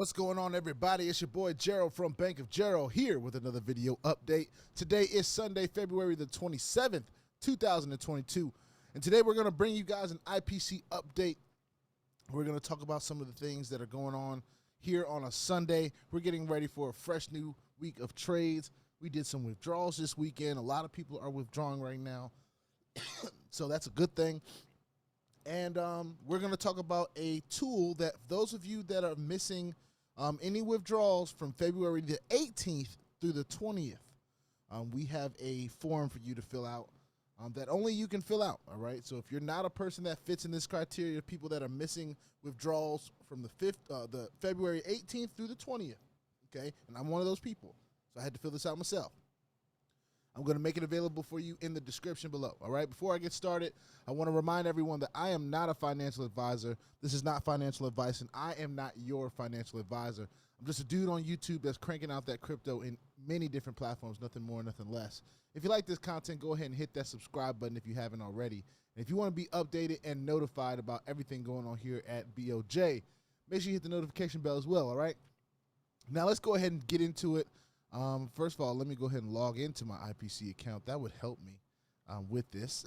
What's going on, everybody? It's your boy Gerald from Bank of Gerald here with another video update. Today is Sunday, February the 27th, 2022. And today we're going to bring you guys an IPC update. We're going to talk about some of the things that are going on here on a Sunday. We're getting ready for a fresh new week of trades. We did some withdrawals this weekend. A lot of people are withdrawing right now. So that's a good thing. And we're going to talk about a tool that those of you that are missing any withdrawals from February the 18th through the 20th, we have a form for you to fill out that only you can fill out, all right? So if you're not a person that fits in this criteria, people that are missing withdrawals from the February 18th through the 20th, okay? And I'm one of those people, so I had to fill this out myself. I'm going to make it available for you in the description below, all right? Before I get started, I want to remind everyone that I am not a financial advisor. This is not financial advice, and I am not your financial advisor. I'm just a dude on YouTube that's cranking out that crypto in many different platforms, nothing more, nothing less. If you like this content, go ahead and hit that subscribe button if you haven't already. And if you want to be updated and notified about everything going on here at BOJ, make sure you hit the notification bell as well, all right? Now let's go ahead and get into it. First of all, let me go ahead and log into my IPC account. That would help me with this.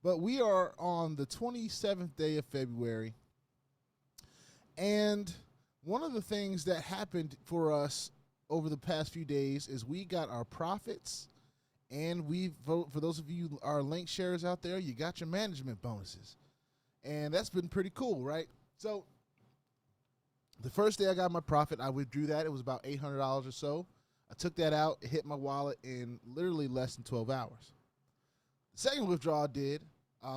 But we are on the 27th day of February. And one of the things that happened for us over the past few days is we got our profits, and for those of you our link shares out there, you got your management bonuses. And that's been pretty cool, right? So the first day I got my profit, I withdrew that. It was about $800 or so. I took that out, it hit my wallet in literally less than 12 hours. The second withdrawal I did,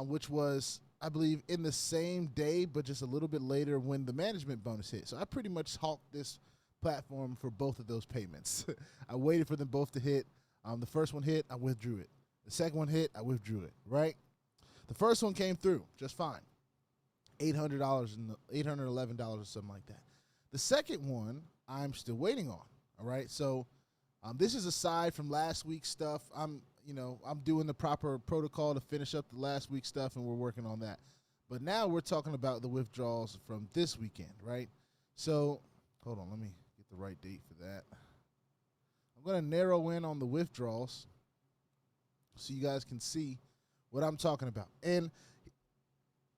which was, I believe, in the same day, but just a little bit later when the management bonus hit. So I pretty much hawked this platform for both of those payments. I waited for them both to hit. The first one hit, I withdrew it. The second one hit, I withdrew it, right? The first one came through just fine. $800 and $811 or something like that. The second one, I'm still waiting on. All right, so this is aside from last week's stuff. I'm doing the proper protocol to finish up the last week's stuff, and we're working on that. But now we're talking about the withdrawals from this weekend, right? So hold on, let me get the right date for that. I'm going to narrow in on the withdrawals so you guys can see what I'm talking about. And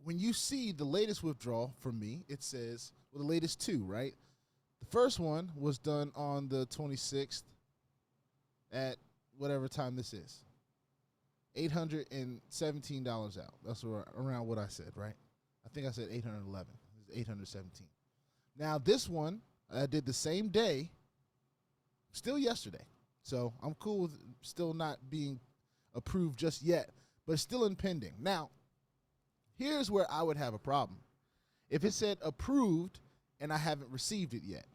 when you see the latest withdrawal from me, it says, well, the latest two, right? The first one was done on the 26th at whatever time this is. $817 out. That's around what I said, right? I think I said 811. It's 817. Now, this one I did the same day, still yesterday. So I'm cool with still not being approved just yet, but it's still in pending. Now, here's where I would have a problem. If it said approved and I haven't received it yet,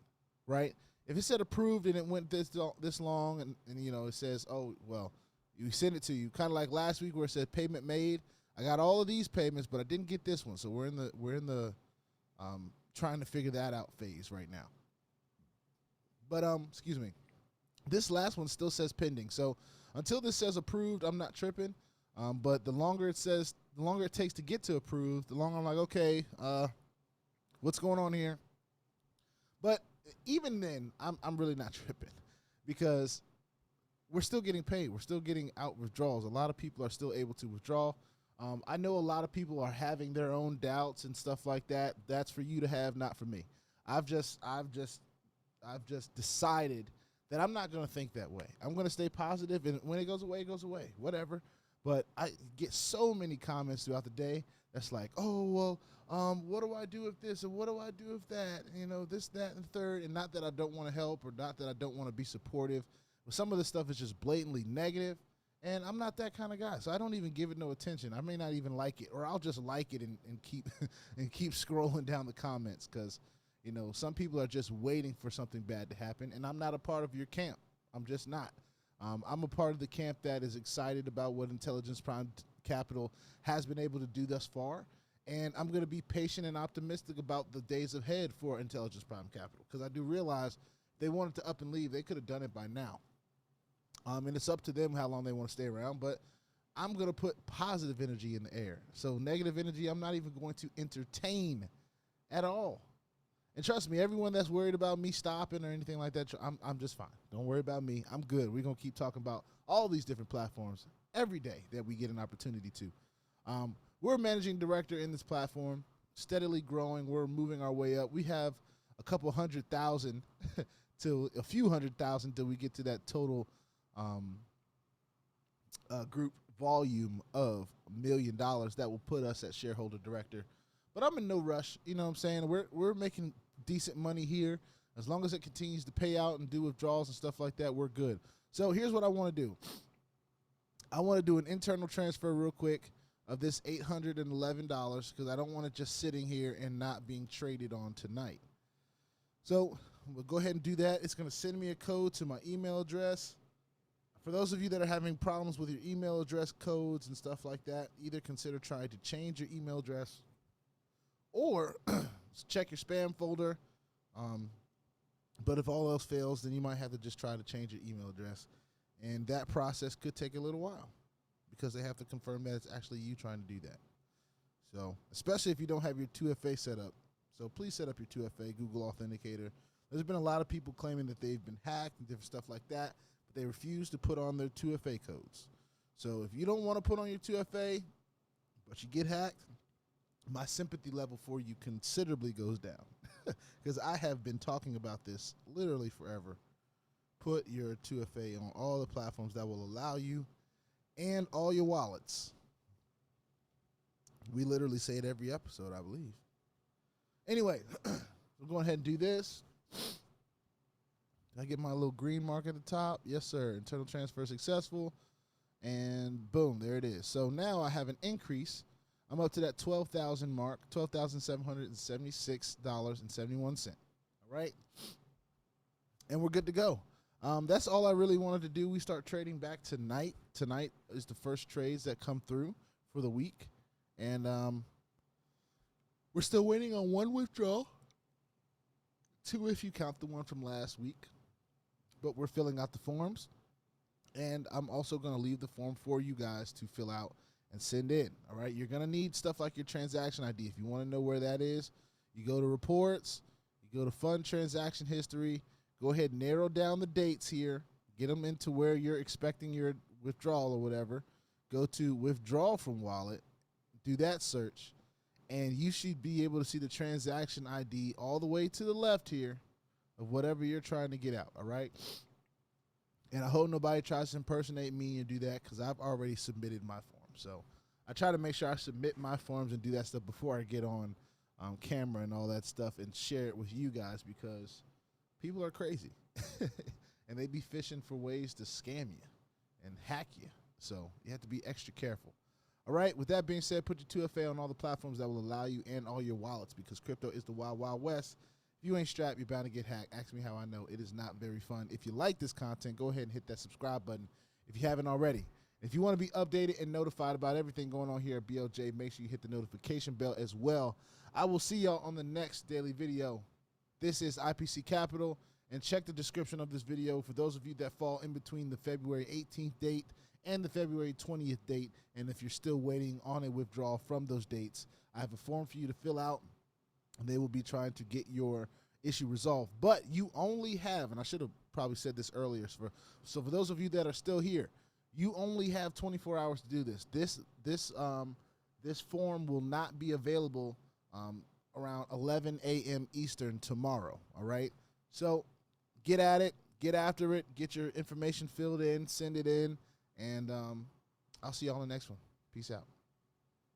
right? If it said approved and it went this long and it says, oh, well, you sent it to you, kind of like last week where it said payment made. I got all of these payments, but I didn't get this one. So we're in the trying to figure that out phase right now. But excuse me. This last one still says pending. So until this says approved, I'm not tripping. But the longer it takes to get to approved, the longer I'm like, okay, what's going on here? But even then, I'm really not tripping because we're still getting paid. We're still getting out withdrawals. A lot of people are still able to withdraw. I know a lot of people are having their own doubts and stuff like that. That's for you to have, not for me. I've just decided that I'm not going to think that way. I'm going to stay positive, and when it goes away, whatever. But I get so many comments throughout the day that's like, oh, well, what do I do with this, and what do I do with that? This, that, and the third. And not that I don't want to help or not that I don't want to be supportive. But some of the stuff is just blatantly negative, and I'm not that kind of guy. So I don't even give it no attention. I may not even like it, or I'll just like it and keep and keep scrolling down the comments because, some people are just waiting for something bad to happen, and I'm not a part of your camp. I'm just not. I'm a part of the camp that is excited about what Intelligence Prime Capital has been able to do thus far, and I'm going to be patient and optimistic about the days ahead for Intelligence Prime Capital because I do realize if they wanted to up and leave, they could have done it by now. And it's up to them how long they want to stay around, but I'm going to put positive energy in the air. So negative energy, I'm not even going to entertain at all. And trust me, everyone that's worried about me stopping or anything like that, I'm just fine. Don't worry about me. I'm good. We're going to keep talking about all these different platforms every day that we get an opportunity to. We're a managing director in this platform, steadily growing. We're moving our way up. We have a couple 100,000 to a few 100,000 till we get to that total group volume of $1 million that will put us at shareholder director. But I'm in no rush. You know what I'm saying? We're making decent money here. As long as it continues to pay out and do withdrawals and stuff like that, we're good. So here's what I want to do. I want to do an internal transfer real quick of this $811 because I don't want it just sitting here and not being traded on tonight. So we'll go ahead and do that. It's going to send me a code to my email address. For those of you that are having problems with your email address codes and stuff like that, either consider trying to change your email address or check your spam folder. But if all else fails, then you might have to just try to change your email address. And that process could take a little while because they have to confirm that it's actually you trying to do that. So, especially if you don't have your 2FA set up. So please set up your 2FA, Google Authenticator. There's been a lot of people claiming that they've been hacked and different stuff like that, but they refuse to put on their 2FA codes. So if you don't want to put on your 2FA, but you get hacked, my sympathy level for you considerably goes down because I have been talking about this literally forever. Put your 2FA on all the platforms that will allow you and all your wallets. We literally say it every episode, I believe. Anyway, we'll go ahead and do this. Did I get my little green mark at the top? Yes, sir. Internal transfer successful. And boom, there it is. So now I have an increase. I'm up to that 12,000 mark, $12,776.71. All right. And we're good to go. That's all I really wanted to do. We start trading back tonight. Tonight is the first trades that come through for the week. And we're still waiting on one withdrawal. Two if you count the one from last week. But we're filling out the forms. And I'm also going to leave the form for you guys to fill out and send in. All right. You're going to need stuff like your transaction ID. If you want to know where that is, you go to reports, you go to fund transaction history, go ahead and narrow down the dates here, get them into where you're expecting your withdrawal or whatever. Go to withdrawal from wallet, do that search, and you should be able to see the transaction ID all the way to the left here of whatever you're trying to get out. All right. And I hope nobody tries to impersonate me and do that because I've already submitted my form. So I try to make sure I submit my forms and do that stuff before I get on camera and all that stuff and share it with you guys because people are crazy and they be fishing for ways to scam you and hack you. So you have to be extra careful. All right. With that being said, put your 2FA on all the platforms that will allow you and all your wallets because crypto is the wild, wild west. If you ain't strapped, you're bound to get hacked. Ask me how I know. It is not very fun. If you like this content, go ahead and hit that subscribe button if you haven't already. If you want to be updated and notified about everything going on here at BLJ, make sure you hit the notification bell as well. I will see y'all on the next daily video. This is IPC Capital, and check the description of this video for those of you that fall in between the February 18th date and the February 20th date. And if you're still waiting on a withdrawal from those dates, I have a form for you to fill out, and they will be trying to get your issue resolved. But you only have, and I should have probably said this earlier, so for those of you that are still here, you only have 24 hours to do this. This form will not be available around 11 a.m. Eastern tomorrow, all right? So get at it, get after it, get your information filled in, send it in, and I'll see you all in the next one. Peace out.